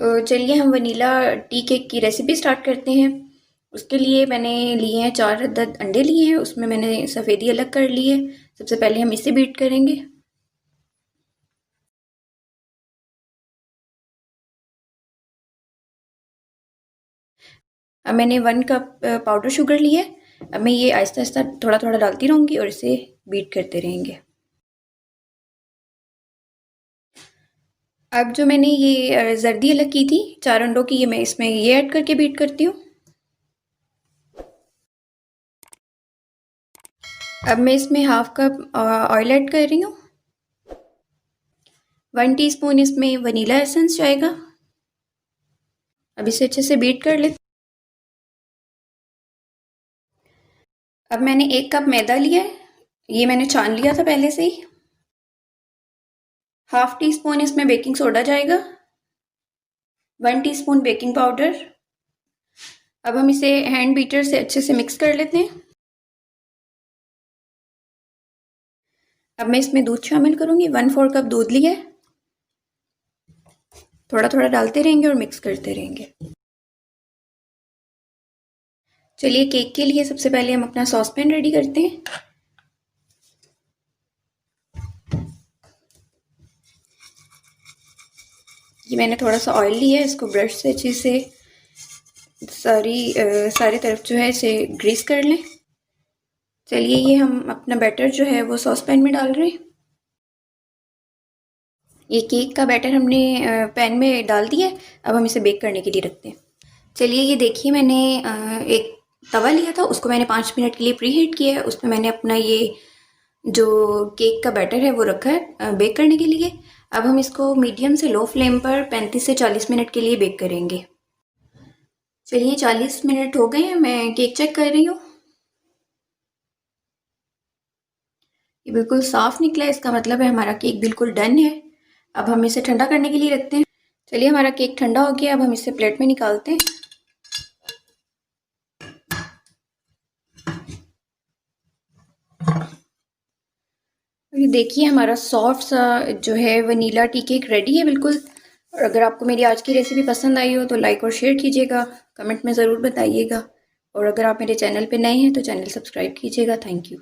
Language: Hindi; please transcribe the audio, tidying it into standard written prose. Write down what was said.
तो चलिए हम वनीला टी केक की रेसिपी स्टार्ट करते हैं। उसके लिए मैंने लिए हैं 4 अदद अंडे लिए हैं, उसमें मैंने सफ़ेदी अलग कर ली है। सबसे पहले हम इसे बीट करेंगे। अब मैंने 1 कप पाउडर शुगर लिया है। अब मैं ये आहिस्ता आहिस्ता थोड़ा थोड़ा डालती रहूँगी और इसे बीट करते रहेंगे। अब जो मैंने ये जर्दी अलग की थी 4 अंडों की, ये मैं इसमें ये ऐड करके बीट करती हूँ। अब मैं इसमें हाफ कप ऑयल ऐड कर रही हूँ। 1 टीस्पून इसमें वनीला एसेंस जाएगा। अब इसे अच्छे से बीट कर लेते। अब मैंने 1 कप मैदा लिया है, ये मैंने छान लिया था पहले से ही। हाफ टी स्पून इसमें बेकिंग सोडा जाएगा। 1 टीस्पून बेकिंग पाउडर। अब हम इसे हैंड बीटर से अच्छे से मिक्स कर लेते हैं। अब मैं इसमें दूध शामिल करूंगी। 1/4 कप दूध लिया है। थोड़ा थोड़ा डालते रहेंगे और मिक्स करते रहेंगे। चलिए केक के लिए सबसे पहले हम अपना सॉस पैन रेडी करते हैं। ये मैंने थोड़ा सा ऑयल लिया है, इसको ब्रश से अच्छे से सारी तरफ जो है इसे ग्रीस कर लें। चलिए ये हम अपना बैटर जो है वो सॉस पैन में डाल रहे हैं। ये केक का बैटर हमने पैन में डाल दिया है। अब हम इसे बेक करने के लिए रखते हैं। चलिए ये देखिए, मैंने एक तवा लिया था, उसको मैंने 5 मिनट के लिए प्री हीट किया है। उसमें मैंने अपना ये जो केक का बैटर है वो रखा है बेक करने के लिए। अब हम इसको मीडियम से लो फ्लेम पर 35 से 40 मिनट के लिए बेक करेंगे। चलिए 40 मिनट हो गए हैं, मैं केक चेक कर रही हूँ। ये बिल्कुल साफ़ निकला है, इसका मतलब है हमारा केक बिल्कुल डन है। अब हम इसे ठंडा करने के लिए रखते हैं। चलिए हमारा केक ठंडा हो गया, अब हम इसे प्लेट में निकालते हैं। ये देखिए हमारा सॉफ्ट सा जो है वनीला टी केक रेडी है बिल्कुल। और अगर आपको मेरी आज की रेसिपी पसंद आई हो तो लाइक और शेयर कीजिएगा, कमेंट में ज़रूर बताइएगा। और अगर आप मेरे चैनल पे नए हैं तो चैनल सब्सक्राइब कीजिएगा। Thank you.